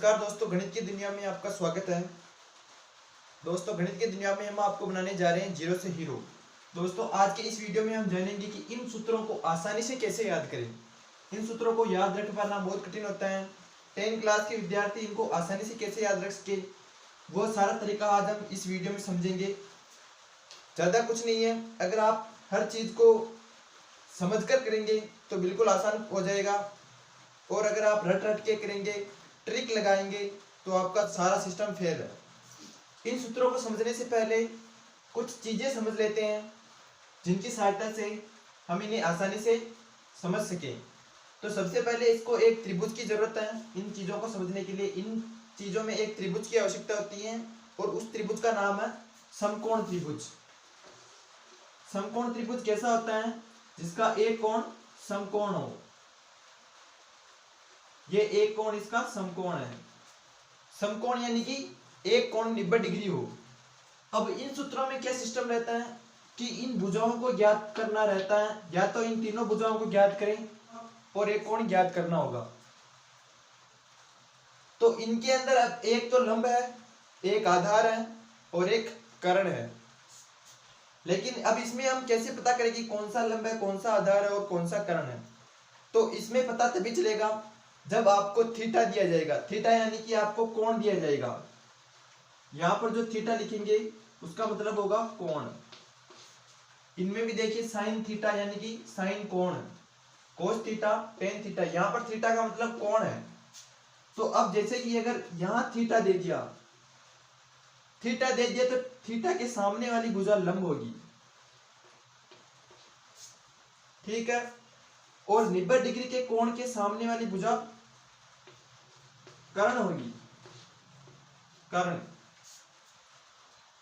नमस्कार दोस्तों, गणित की दुनिया में आपका स्वागत है। दोस्तों, गणित की दुनिया में हम आपको बनाने जा रहे हैं जीरो से हीरो। दोस्तों, आज के इस वीडियो में हम जानेंगे कि इन सूत्रों को आसानी से कैसे याद करें। इन सूत्रों को याद रख पाना बहुत कठिन होता है। 10 क्लास के विद्यार्थी इनको आसानी से कैसे याद रख सके, वो सारा तरीका आज हम इस वीडियो में समझेंगे। ज़्यादा कुछ नहीं है, अगर आप हर चीज़ को समझकर करेंगे तो बिल्कुल आसान हो जाएगा, और अगर आप रट रट के करेंगे, ट्रिक लगाएंगे, तो आपका सारा सिस्टम फेल है। इन सूत्रों को समझने से पहले कुछ चीज़ें समझ लेते हैं जिनकी सहायता से हम इन्हें आसानी से समझ सकें। तो सबसे पहले इसको एक त्रिभुज की ज़रूरत है। इन चीज़ों को समझने के लिए इन चीज़ों में एक त्रिभुज की आवश्यकता होती है, और उस त्रिभुज का नाम है समकोण त्रिभुज। समकोण त्रिभुज कैसा होता है? जिसका एक कोण समकोण हो। ये एक कोण इसका समकोण है। समकोण यानी कि एक कोण 90 डिग्री हो। अब इन सूत्रों में क्या सिस्टम रहता है कि इन भुजाओं को ज्ञात करना रहता है, या तो इन तीनों भुजाओं को ज्ञात करें और एक कोण ज्ञात करना होगा। तो इनके अंदर एक तो लंब है, एक आधार है और एक कर्ण है। लेकिन अब इसमें हम कैसे पता करें कि कौन सा लंब है, कौन सा आधार है और कौन सा कर्ण है? तो इसमें पता तभी चलेगा जब आपको थीटा दिया जाएगा। थीटा यानी कि आपको कोण दिया जाएगा। यहां पर जो थीटा लिखेंगे उसका मतलब होगा कोण। इनमें भी देखिए साइन थीटा यानी कि साइन कोण, कोस थीटा, टेन थीटा। यहां पर थीटा का मतलब कोण है। तो अब जैसे कि अगर यहां थीटा दे दिया, तो थीटा के सामने वाली भुजा लंब होगी, ठीक है। और 90 डिग्री के कोण के सामने वाली भुजा कर्ण होगी, कर्ण।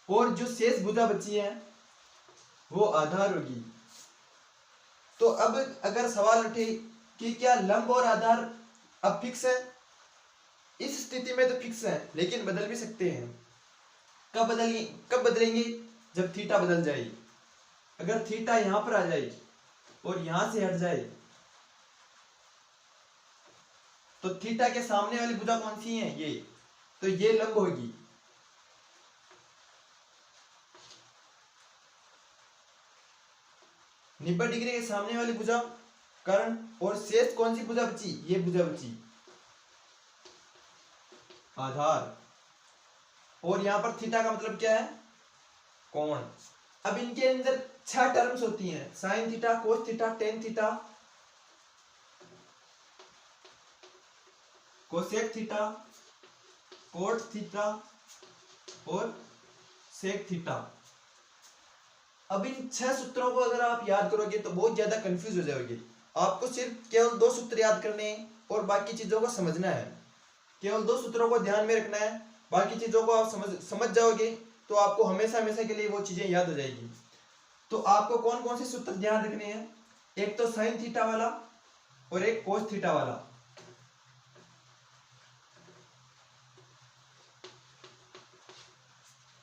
और जो शेष भुजा बची है वो आधार होगी। तो अब अगर सवाल उठे कि क्या लंब और आधार अब फिक्स है? इस स्थिति में तो फिक्स है, लेकिन बदल भी सकते हैं। कब बदलेंगे? जब थीटा बदल जाए। अगर थीटा यहां पर आ जाए और यहां से हट जाए, तो थीटा के सामने वाली भुजा कौन सी है? ये। तो ये लंब होगी। नब्बे डिग्री के सामने वाली भुजा कर्ण, और शेष कौन सी भुजा बची? ये भुजा बची, आधार। और यहां पर थीटा का मतलब क्या है? कोण। अब इनके अंदर 6 टर्म्स होती हैं: sign theta, cos theta, tan theta, cosec theta, cot theta और सेक थीटा। अब इन 6 सूत्रों को अगर आप याद करोगे तो बहुत ज्यादा कंफ्यूज हो जाओगे। आपको सिर्फ केवल 2 सूत्र याद करने हैं और बाकी चीजों को समझना है। केवल 2 सूत्रों को ध्यान में रखना है, बाकी चीजों को आप समझ जाओगे तो आपको हमेशा हमेशा के लिए वो चीजें याद हो जाएगी। तो आपको कौन कौन से सूत्र ध्यान रखने हैं? एक तो साइन थीटा वाला और एक कोस थीटा वाला।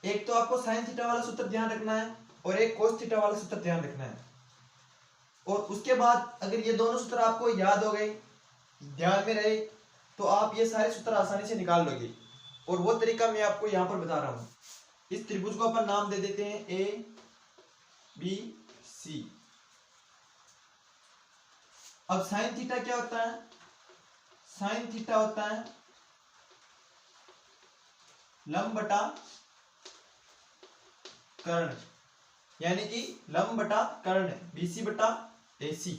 एक तो आपको साइन थीटा वाला सूत्र ध्यान रखना है और एक कोस थीटा वाला सूत्र ध्यान रखना है। और उसके बाद अगर ये दोनों सूत्र आपको याद हो गए, ध्यान में रहे, तो आप ये सारे सूत्र आसानी से निकाल लोगे। और वो तरीका मैं आपको यहां पर बता रहा हूं। इस त्रिभुज को अपन नाम दे देते हैं ए बी सी। अब साइन थीटा क्या होता है? साइन थीटा होता है लंब बटा कर्ण, यानी कि लंब बटा कर्ण, बीसी बटा एसी।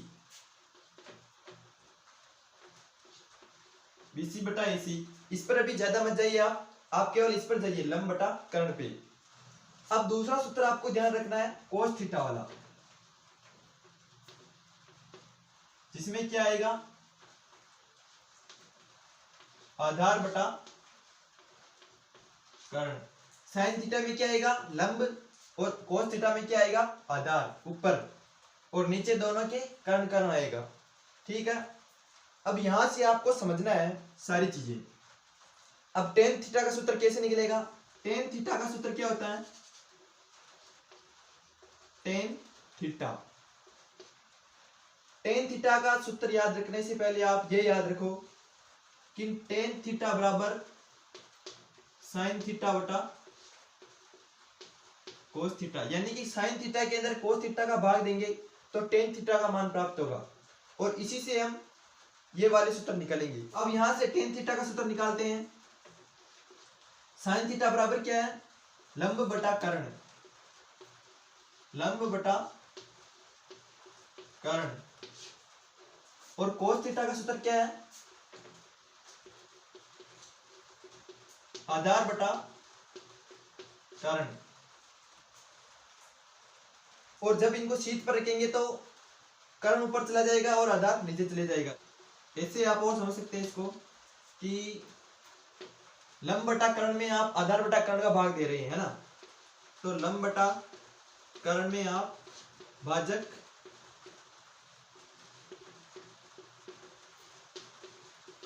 बीसी बटा एसी। इस पर अभी ज्यादा मत जाइए, आप केवल इस पर जाइए, लंब बटा कर्ण पे। अब दूसरा सूत्र आपको ध्यान रखना है कोस थीटा वाला, जिसमें क्या आएगा? आधार बटा कर्ण। साइन थीटा में क्या आएगा? लंब, और कोस थीटा में क्या आएगा? आधार ऊपर, और नीचे दोनों के कर्ण कर्ण आएगा, ठीक है। अब यहां से आपको समझना है सारी चीजें। अब टेन थीटा का सूत्र कैसे निकलेगा? टेन थीटा का सूत्र क्या होता है? Tan theta. टेन थीटा का सूत्र याद रखने से पहले आप ये याद रखो कि टेन थीटा बराबर साइन थीटा बटा कोस थीटा, यानी कि साइन थीटा के अंदर कोस थीटा का भाग देंगे तो टेन थीटा का मान प्राप्त होगा, और इसी से हम ये वाले सूत्र निकालेंगे। अब यहां से टेन थीटा का सूत्र निकालते हैं। साइन थीटा बराबर क्या है, लंब बटा कर्ण, लंब बटा कर्ण, और कोस थीटा का सूत्र क्या है, आधार बटा कर्ण। और जब इनको शीट पर रखेंगे तो कर्ण ऊपर चला जाएगा और आधार नीचे चले जाएगा। ऐसे आप और समझ सकते हैं इसको कि लंब बटा कर्ण में आप आधार बटा कर्ण का भाग दे रहे हैं, है ना। तो लंब बटा कर्ण में आप भाजक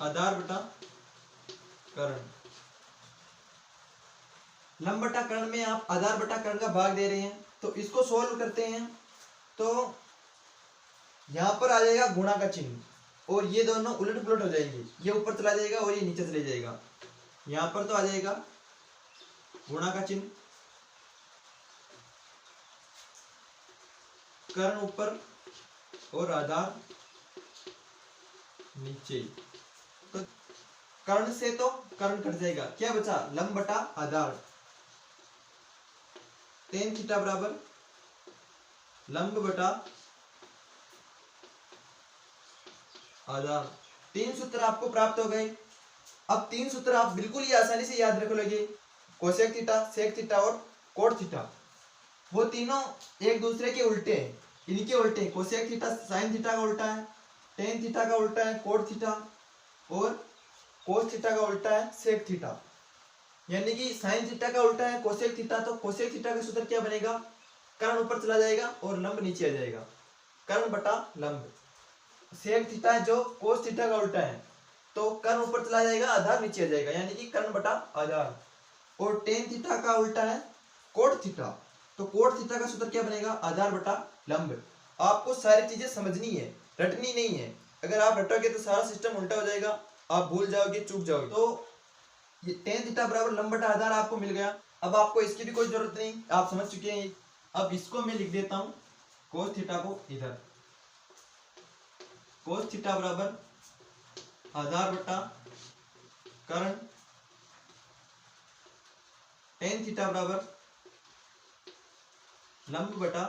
आधार बटा कर्ण, लंब बटा कर्ण में आप आधार बटा कर्ण का भाग दे रहे हैं। तो इसको सोल्व करते हैं तो यहां पर आ जाएगा गुणा का चिन्ह, और ये दोनों उलट पुलट हो जाएंगे, ये ऊपर चला जाएगा और ये नीचे चले जाएगा। यहां पर तो आ जाएगा गुणा का चिन्ह, कर्ण ऊपर और आधार नीचे। तो कर्ण से तो कर्ण कट जाएगा, क्या बचा, लंब बटा आधार। टेन थीटा बराबर लंब बटा आधार। तीन सूत्र आपको प्राप्त हो गए। अब तीन सूत्र आप बिल्कुल ही आसानी से याद रख लोगे, कोसेक थीटा, सेक थीटा और कोट थीटा। वो तीनों एक दूसरे के उल्टे हैं, इनके उल्टे हैं। कोसेक थीटा साइन थीटा का उल्टा है, टेन थीटा का उल्टा है कोट थीटा, और कोस थीटा का उल्टा है सेक थीटा। यानी कि साइन थीटा का उल्टा है कोसेक थीटा, तो कोसेक थीटा का सूत्र क्या बनेगा, कर्ण ऊपर चला जाएगा और लंब नीचे आ जाएगा, कर्ण बटा लंब। सेक थीटा जो कोस थीटा का उल्टा है, तो कर्ण ऊपर चला जाएगा आधार नीचे आ जाएगा, यानी कि कर्ण बटा आधार। और टेन थीटा का उल्टा है कोट थीटा, तो कोट थीटा का सूत्र क्या बनेगा, आधार बटा लंब। आपको सारी चीजें समझनी है, रटनी नहीं है। अगर आप रटोगे तो सारा सिस्टम उल्टा हो जाएगा, आप भूल जाओगे, चूक जाओगे। तो ये टेन थीटा बराबर लंब बटा आधार आपको मिल गया। अब आपको इसकी भी कोई जरूरत नहीं, आप समझ चुके हैं। अब इसको मैं लिख देता हूं, कोस थीटा को इधर, कोस थीटा बराबर आधार बटा कर्ण, टेन थीटा बराबर लंब बटा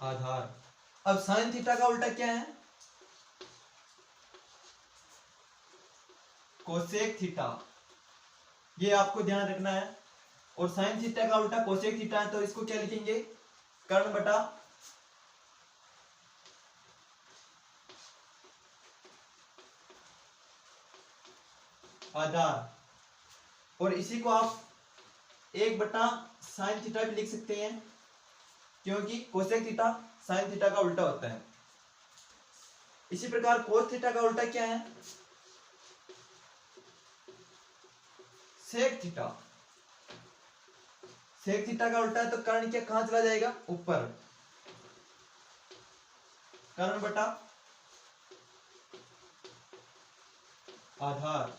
आधार। अब साइन थीटा का उल्टा क्या है, कोसेक थीटा, ये आपको ध्यान रखना है। और साइन थीटा का उल्टा कोसेक थीटा है, तो इसको क्या लिखेंगे, कर्ण बटा आधार। और इसी को आप एक बटा साइन थीटा भी लिख सकते हैं, क्योंकि कोसेक थीटा साइन थीटा का उल्टा होता है। इसी प्रकार कोस थीटा का उल्टा क्या है, सेक थीटा। सेक थीटा का उल्टा है, तो कर्ण क्या कहां चला जाएगा, ऊपर, कर्ण बटा आधार।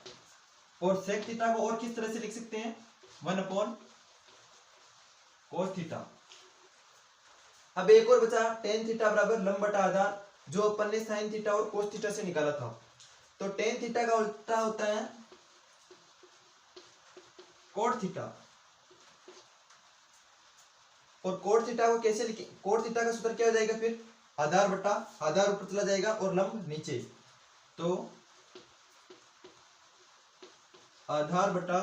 और सेक थीटा को और किस तरह से लिख सकते हैं, वन अपॉन कोस थीटा। अब एक और बचा टेन थीटा बराबर लंब बटा आधार, जो अपन ने साइन थीटा और कोस थीटा से निकाला था। तो टेन थीटा का उल्टा होता है कोट थीटा। और कोट थीटा को कैसे लिखे, कोट थीटा का सूत्र क्या हो जाएगा फिर, आधार बटा आधार ऊपर चला जाएगा और लंब नीचे। तो आधार बटा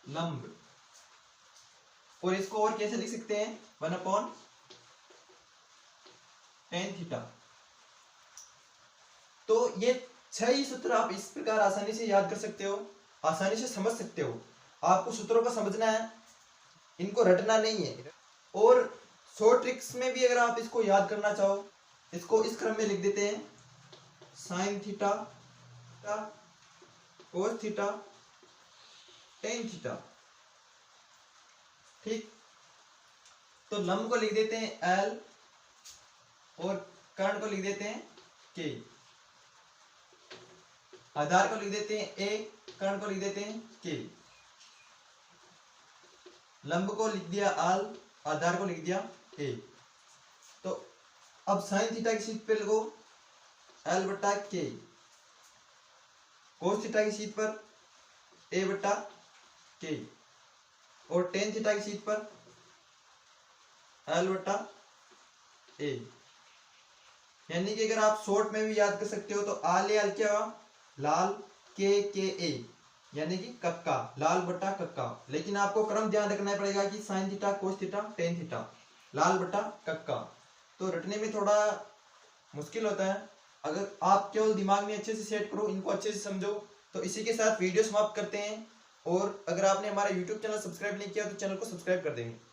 लंब। और इसको और कैसे लिख सकते हैं, वन अपॉन टेन थीटा। तो ये 6 ही सूत्र आप इस प्रकार आसानी से याद कर सकते हो, आसानी से समझ सकते हो। आपको सूत्रों को समझना है, इनको रटना नहीं है। और शॉर्ट ट्रिक्स में भी अगर आप इसको याद करना चाहो, इसको इस क्रम में लिख देते हैं, sign theta, cos theta, tan theta, ठीक। तो लंब को लिख देते हैं L और कर्ण को लिख देते हैं K। आधार को लिख देते हैं A, कर्ण को लिख देते हैं K। लंब को लिख दिया L, आधार को लिख दिया A। तो अब साइन थीटा की शीट पे लगो L बटा K, कोस थीटा की शीट पर A बटा K और टेन थीटा की शीट पर L बटा A। यानी कि अगर आप शॉर्ट में भी याद कर सकते हो तो आल आल क्या हुआ, लाल के ए, यानी कि कक्का, लाल बटा कक्का। लेकिन आपको क्रम ध्यान रखना पड़ेगा कि sine theta, cos theta, tan theta, लाल बटा कक्का। तो रटने में थोड़ा मुश्किल होता है। अगर आप केवल दिमाग में अच्छे से सेट करो, इनको अच्छे से समझो। तो इसी के साथ वीडियो समाप्त करते हैं। और अगर आपने हमारा यूट्यूब चैनल सब्सक्राइब नहीं किया तो चैनल को सब्सक्राइब कर देंगे।